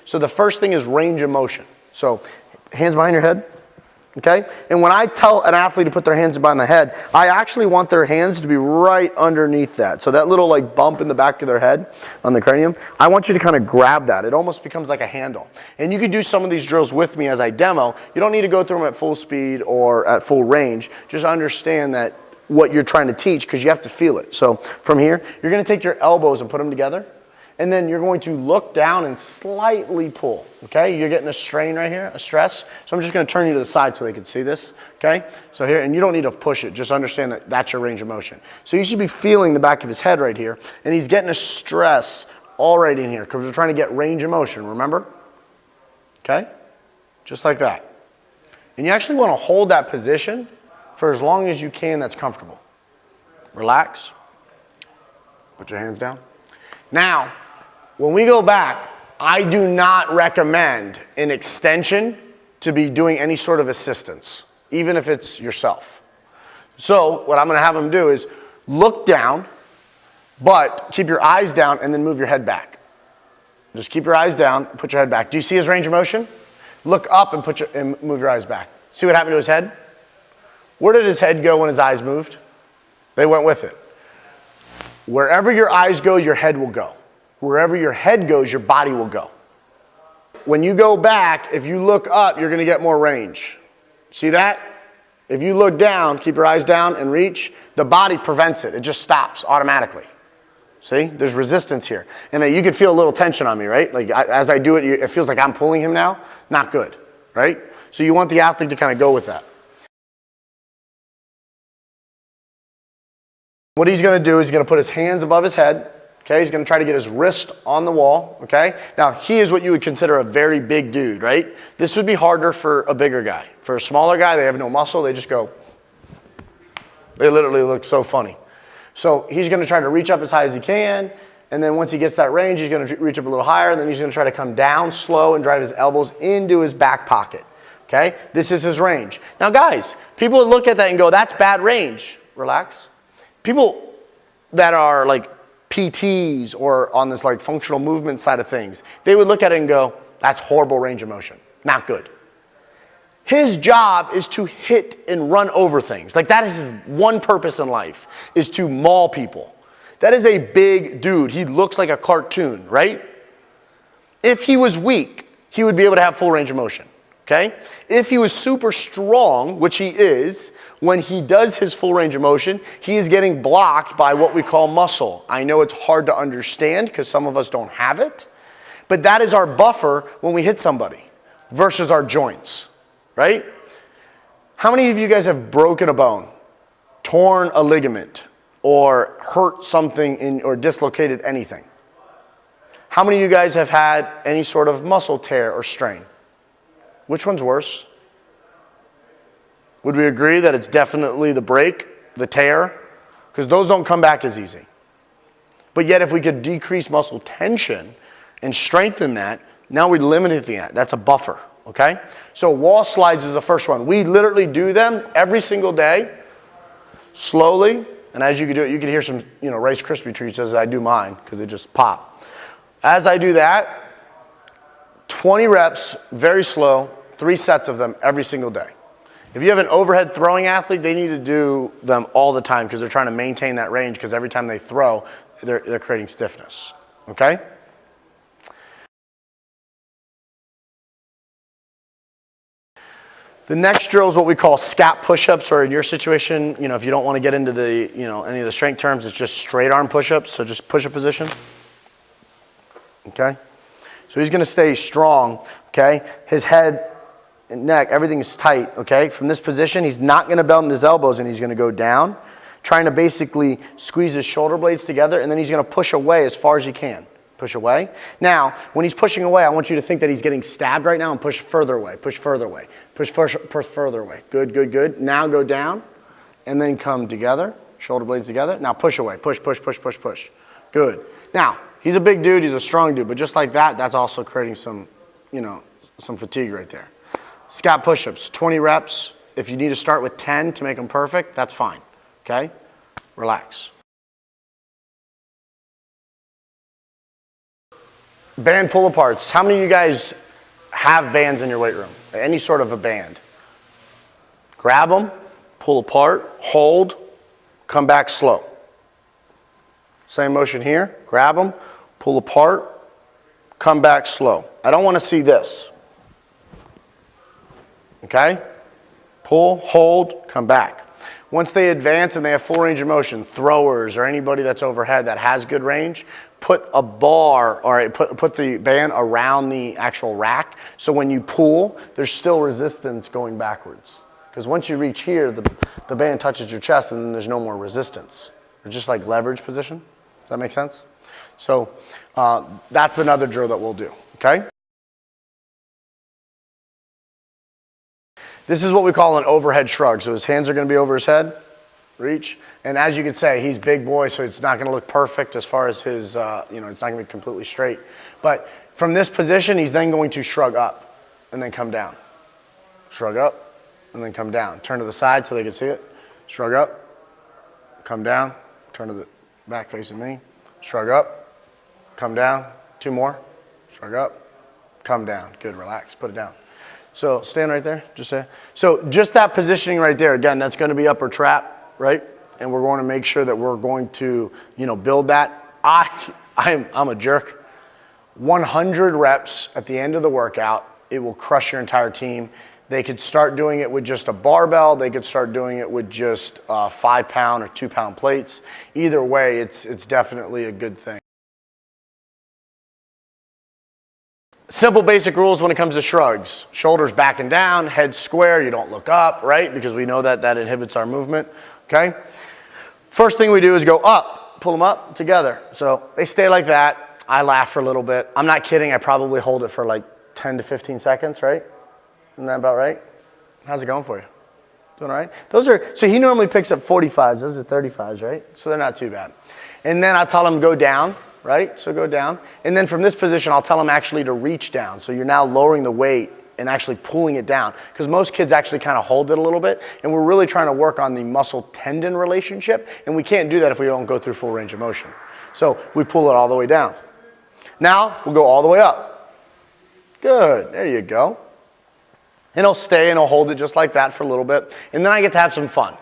So the first thing is range of motion. So hands behind your head, okay? And when I tell an athlete to put their hands behind the head, I actually want their hands to be right underneath that. So that little like bump in the back of their head on the cranium, I want you to kind of grab that. It almost becomes like a handle. And you could do some of these drills with me as I demo. You don't need to go through them at full speed or at full range. Just understand that what you're trying to teach, because you have to feel it. So from here, you're going to take your elbows and put them together. And then you're going to look down and slightly pull, okay? You're getting a strain right here, a stress. So I'm just going to turn you to the side so they can see this, okay? So here, and you don't need to push it. Just understand that that's your range of motion. So you should be feeling the back of his head right here. And he's getting a stress all right in here because we're trying to get range of motion, remember? Okay? Just like that. And you actually want to hold that position for as long as you can that's comfortable. Relax. Put your hands down. Now, when we go back, I do not recommend an extension to be doing any sort of assistance, even if it's yourself. So what I'm going to have them do is look down, but keep your eyes down and then move your head back. Just keep your eyes down, put your head back. Do you see his range of motion? Look up and move your eyes back. See what happened to his head? Where did his head go when his eyes moved? They went with it. Wherever your eyes go, your head will go. Wherever your head goes, your body will go. When you go back, if you look up, you're going to get more range. See that? If you look down, keep your eyes down and reach, the body prevents it. It just stops automatically. See? There's resistance here. And you could feel a little tension on me, right? Like as I do it, it feels like I'm pulling him now. Not good, right? So you want the athlete to kind of go with that. What he's going to do is he's going to put his hands above his head. Okay, he's going to try to get his wrist on the wall. Okay, now he is what you would consider a very big dude, right? This would be harder for a bigger guy. For a smaller guy, they have no muscle. They just go. They literally look so funny. So he's going to try to reach up as high as he can, and then once he gets that range, he's going to reach up a little higher, and then he's going to try to come down slow and drive his elbows into his back pocket. Okay, this is his range. Now, guys, people would look at that and go, "That's bad range." Relax. People that are like PTs or on this like functional movement side of things, they would look at it and go, that's horrible range of motion, not good. His job is to hit and run over things. Like that is his one purpose in life, is to maul people. That is a big dude. He looks like a cartoon, right? If he was weak, he would be able to have full range of motion. Okay? If he was super strong, which he is, when he does his full range of motion, he is getting blocked by what we call muscle. I know it's hard to understand because some of us don't have it, but that is our buffer when we hit somebody versus our joints, right? How many of you guys have broken a bone, torn a ligament, or hurt something or dislocated anything? How many of you guys have had any sort of muscle tear or strain? Which one's worse? Would we agree that it's definitely the break, the tear? Because those don't come back as easy. But yet if we could decrease muscle tension and strengthen that, now we're limiting that. That's a buffer, okay? So wall slides is the first one. We literally do them every single day, slowly. And as you can do it, you can hear some Rice Krispie treats as I do mine, because they just pop. As I do that, 20 reps, very slow, 3 sets of them every single day. If you have an overhead throwing athlete, they need to do them all the time because they're trying to maintain that range because every time they throw, they're creating stiffness, okay? The next drill is what we call scat push-ups, or in your situation, if you don't want to get into the, any of the strength terms, it's just straight arm push-ups, so just push-up position, okay? So he's going to stay strong, okay? His head and neck, everything is tight, okay? From this position, he's not going to bend his elbows and he's going to go down, trying to basically squeeze his shoulder blades together, and then he's going to push away as far as he can. Push away. Now, when he's pushing away, I want you to think that he's getting stabbed right now and push further away, push further away, push further away. Good, good, good. Now go down and then come together, shoulder blades together. Now push away, push, push, push, push, push. Good. Now, he's a big dude, he's a strong dude, but just like that, that's also creating some, some fatigue right there. Scat push-ups, 20 reps. If you need to start with 10 to make them perfect, that's fine, okay? Relax. Band pull-aparts. How many of you guys have bands in your weight room? Any sort of a band. Grab them, pull apart, hold, come back slow. Same motion here. Grab them, pull apart, come back slow. I don't want to see this. Okay? Pull, hold, come back. Once they advance and they have full range of motion, throwers or anybody that's overhead that has good range, put a bar, or put the band around the actual rack, so when you pull, there's still resistance going backwards. Because once you reach here, the band touches your chest and then there's no more resistance. It's just like leverage position. Does that make sense? So that's another drill that we'll do, okay? This is what we call an overhead shrug. So his hands are going to be over his head, reach. And as you can say, he's big boy, so it's not going to look perfect as far as his, you know, it's not going to be completely straight. But from this position, he's then going to shrug up and then come down. Shrug up and then come down. Turn to the side so they can see it. Shrug up, come down, turn to the back facing me. Shrug up, come down. 2 more. Shrug up, come down. Good, relax, put it down. So stand right there, just say. So just that positioning right there, again, that's going to be upper trap, right? And we're going to make sure that we're going to, you know, build that. I'm a jerk. 100 reps at the end of the workout, it will crush your entire team. They could start doing it with just a barbell. They could start doing it with just 5-pound or 2-pound plates. Either way, it's definitely a good thing. Simple basic rules when it comes to shrugs. Shoulders back and down, head square, you don't look up, right? Because we know that that inhibits our movement, okay? First thing we do is go up, pull them up together. So they stay like that. I laugh for a little bit. I'm not kidding, I probably hold it for like 10 to 15 seconds, right? Isn't that about right? How's it going for you? Doing all right? Those are, so he normally picks up 45s, those are 35s, right? So they're not too bad. And then I tell him go down. Right? So go down. And then from this position, I'll tell them actually to reach down. So you're now lowering the weight and actually pulling it down. Because most kids actually kind of hold it a little bit. And we're really trying to work on the muscle-tendon relationship. And we can't do that if we don't go through full range of motion. So we pull it all the way down. Now, we'll go all the way up. Good. There you go. And he'll stay and he'll hold it just like that for a little bit. And then I get to have some fun.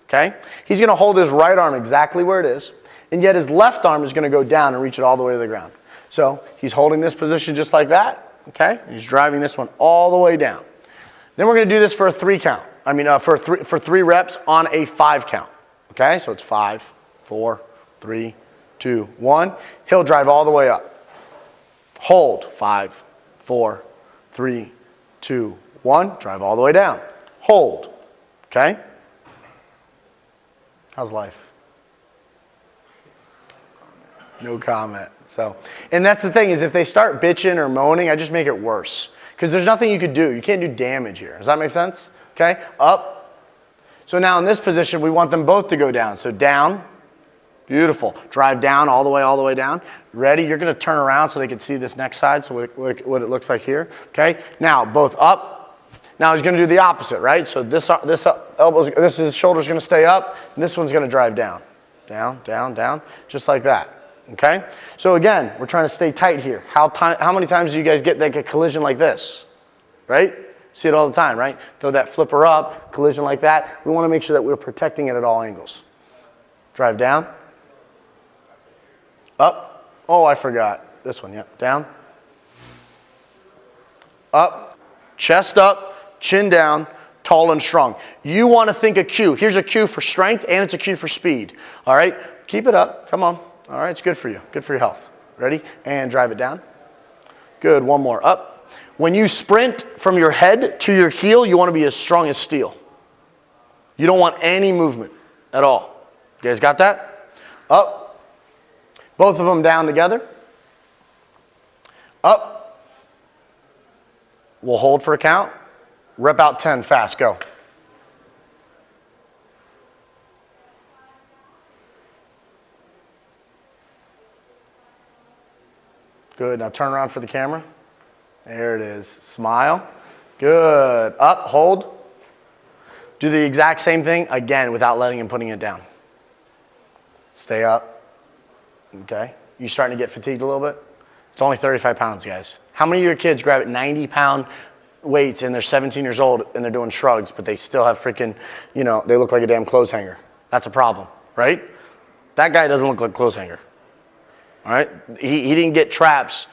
Okay? He's going to hold his right arm exactly where it is. And yet his left arm is going to go down and reach it all the way to the ground. So he's holding this position just like that, okay? He's driving this one all the way down. Then we're going to do this for a 3 count. I mean, for 3 reps on a 5 count, okay? So it's 5, 4, 3, 2, 1. He'll drive all the way up. Hold, 5, 4, 3, 2, 1. Drive all the way down. Hold, okay? How's life? No comment. So, and that's the thing is if they start bitching or moaning, I just make it worse. Because there's nothing you could do. You can't do damage here. Does that make sense? Okay, up. So now in this position, we want them both to go down. So down, beautiful. Drive down all the way down. Ready? You're going to turn around so they can see this next side, so what it looks like here. Okay, now both up. Now he's going to do the opposite, right? So this his shoulder's going to stay up, and this one's going to drive down. Down, down, down, just like that. Okay? So again, we're trying to stay tight here. How many times do you guys get like a collision like this? Right? See it all the time, right? Throw that flipper up, collision like that. We want to make sure that we're protecting it at all angles. Drive down. Up. Oh, I forgot. This one, yep. Down. Up. Chest up, chin down, tall and strong. You want to think a cue. Here's a cue for strength and it's a cue for speed. All right? Keep it up. Come on. All right, it's good for you. Good for your health. Ready? And drive it down. Good. One more. Up. When you sprint from your head to your heel, you want to be as strong as steel. You don't want any movement at all. You guys got that? Up. Both of them down together. Up. We'll hold for a count. Rep out 10 fast. Go. Good. Now turn around for the camera. There it is. Smile. Good. Up. Hold. Do the exact same thing again without letting him putting it down. Stay up. Okay. You starting to get fatigued a little bit? It's only 35 pounds, guys. How many of your kids grab 90-pound weights and they're 17 years old and they're doing shrugs, but they still have freaking, you know, they look like a damn clothes hanger? That's a problem, right? That guy doesn't look like a clothes hanger, all right? He didn't get traps